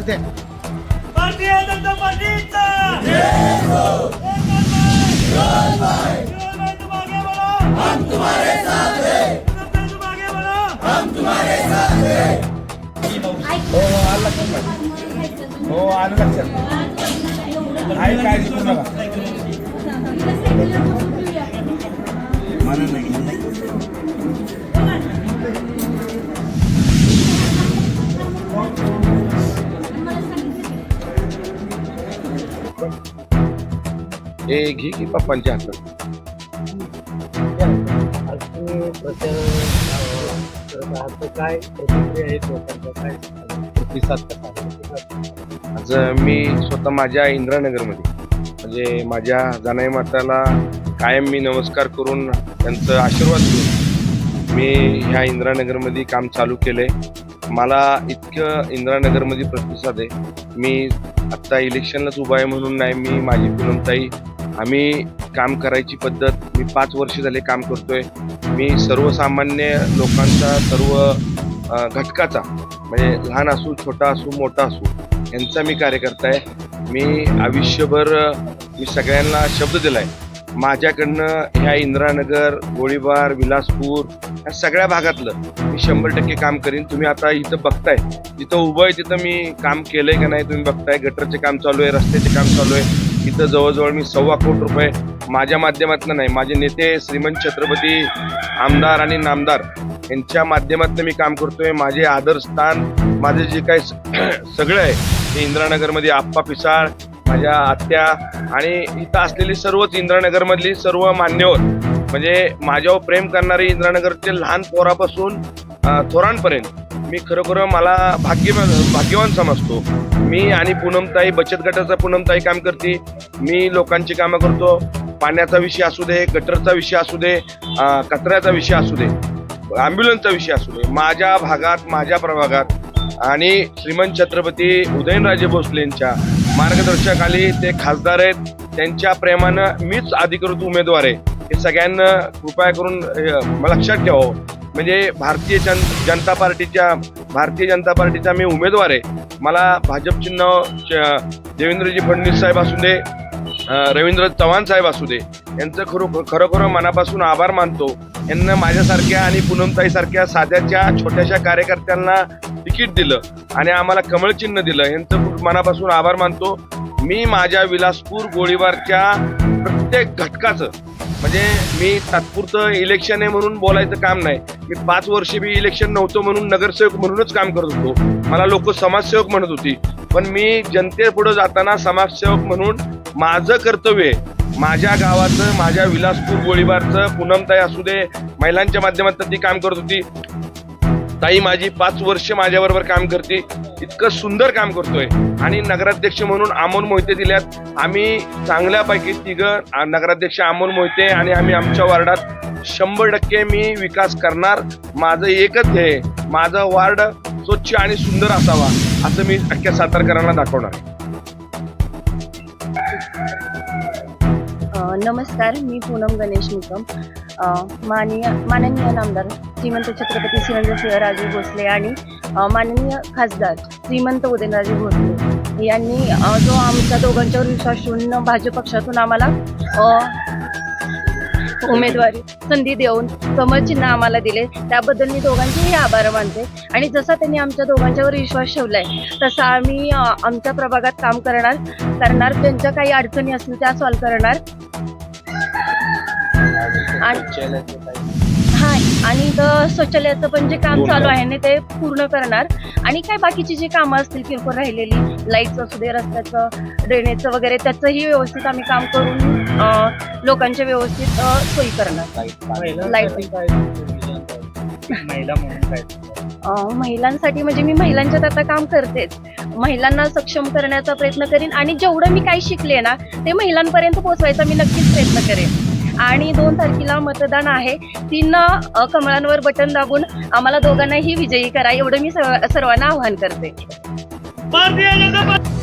बोलते भारतीय जनता पार्टीचा तुम आगे बढ़ो, हम तुम्हारे साथ हैं। तुम आगे बढ़ो, हम तुम्हारे साथ हैं। हो आलं लक्षात हो आलं लक्षात आहे काळजी करू नका मला नाही हे घे की पप्पांच्या हातात काय प्रतिक्रिया आहे लोकांच्या काय प्रतिसाद कसा आहे? आज मी स्वतः माझ्या इंदिरानगरमध्ये म्हणजे माझ्या जानाई माताला कायम मी नमस्कार करून त्यांचं आशीर्वाद घेऊन मी ह्या इंदिरानगरमध्ये काम चालू केलंय. मला इतकं इंदिरानगरमध्ये प्रतिसाद आहे. मी आत्ता इलेक्शनलाच उभा आहे म्हणून नाही, मी माझी पूनमताई आम्ही काम करायची पद्धत मी 5 वर्ष झाले काम करतोय. मी सर्वसामान्य लोकांचा सर्व घटकाचा म्हणजे लहान असू छोटा असू मोठा असू यांचा मी कार्यकर्ता आहे. मी आयुष्यभर मी सगळ्यांना शब्द दिलाय माझ्याकडनं ह्या इंदिरानगर गोळीबार विलासपूर या सगळ्या भागातलं मी 100% काम करीन. तुम्ही आता इथं बघताय जिथं उभं आहे तिथं मी काम केलंय का नाही तुम्ही बघताय. गटरचे काम चालू आहे, रस्त्याचे काम चालू आहे. इथं जवळजवळ मी 1.25 कोटी रुपये माझ्या माध्यमातून नाही, माझे नेते श्रीमंत छत्रपती आमदार आणि नामदार यांच्या माध्यमातून मी काम करतोय. माझे आदरस्थान माझे जे काही सगळं आहे ते इंदिरानगरमध्ये आप्पा पिसाळ माझ्या आत्या आणि इथं असलेली सर्वच इंदिरानगरमधली सर्व मान्यवर म्हणजे माझ्यावर प्रेम करणारे इंदिरानगरचे लहान पोरापासून थोरांपर्यंत मी खरोखर मला भाग्यवान समजतो. मी आणि पूनमताई बचत गटाचा पूनमताई काम करते. मी लोकांची कामं करतो. पाण्याचा विषय असू दे, गटरचा विषय असू दे, कचऱ्याचा विषय असू दे, ॲम्ब्युलन्सचा विषय असू दे, माझ्या भागात माझ्या प्रभागात आणि श्रीमंत छत्रपती उदयनराजे भोसलेंच्या मार्गदर्शनाखाली ते खासदार आहेत. त्यांच्या प्रेमानं मीच अधिकृत उमेदवार आहे हे सगळ्यांना कृपया करून लक्षात ठेवावं. म्हणजे भारतीय जनता पार्टीचा मी उमेदवार आहे. मला भाजप चिन्ह देवेंद्रजी फडणवीस साहेब असू दे, रवींद्र चव्हाण साहेब असू दे यांचं खरोखर मनापासून आभार मानतो. यांना माझ्यासारख्या आणि पूनमताईसारख्या साध्याच्या छोट्याशा कार्यकर्त्यांना तिकीट दिलं आणि आम्हाला कमळ चिन्ह दिलं. यांचं मनापासून आभार मानतो. मी माझ्या विलासपूर गोळीबारच्या प्रत्येक घटकाचं म्हणजे मी तात्पुरतं इलेक्शन आहे म्हणून बोलायचं काम नाही. मी 5 वर्ष बी इलेक्शन नव्हतं म्हणून नगरसेवक म्हणूनच काम करत होतो. मला लोक समाजसेवक म्हणत होती, पण मी जनतेपुढे जाताना समाजसेवक म्हणून माझं कर्तव्य माझ्या गावाचं माझ्या विलासपूर गोळीबारचं पूनमताई असू दे महिलांच्या माध्यमातून ती काम करत होती. ताई माझी 5 वर्ष माझ्याबरोबर काम करते. इतकं सुंदर काम करतोय आणि नगराध्यक्ष म्हणून अमोल मोहिते दिल्यात. आम्ही चांगल्यापैकी 3 नगराध्यक्ष अमोल मोहिते आणि आम्ही आमच्या वार्डात 100% मी विकास करणार. माझं एकच ध्येय माझा वार्ड स्वच्छ आणि सुंदर असावा असं मी अख्ख्या सातारकरांना दाखवणार. नमस्कार, मी पूनम गणेश निकम. माननीय नामदार श्रीमंत छत्रपती शिवेंद्रसिंहराजे भोसले आणि माननीय खासदार श्रीमंत उदयनराजे भोसले यांनी जो आमच्या दोघांच्यावर विश्वास ठेवून भाजप पक्षातून आम्हाला उमेदवारी संधी देऊन कमळ चिन्ह आम्हाला दिले त्याबद्दल मी दोघांचेही आभार मानते. आणि जसा त्यांनी आमच्या दोघांच्यावर विश्वास ठेवलाय तसा आम्ही आमच्या प्रभागात काम करणार. त्यांच्या काही अडचणी असतील त्या सॉल्व्ह करणार. आणि शौचालयाचं पण जे काम चालू आहे ना ते पूर्ण करणार. आणि काय बाकीची जी कामं असतील किरकोळ राहिलेली लाईटचं असू दे, रस्त्याचं, ड्रेनेजचं वगैरे त्याचंही व्यवस्थित आम्ही काम करून लोकांच्या व्यवस्थित सोयी करणार. महिलांसाठी म्हणजे मी महिलांच्यात आता काम करतेच. महिलांना सक्षम करण्याचा प्रयत्न करेन आणि जेवढं मी काही शिकले ना ते महिलांपर्यंत पोहोचवायचा मी नक्कीच प्रयत्न करेन. आणि 2 तारखेला मतदान आहे. 3 कमळांवर बटन दाबून आम्हाला दोघांनाही विजयी करा एवढं मी सर्वांना आवाहन करते. भारतीय जनता पार्टी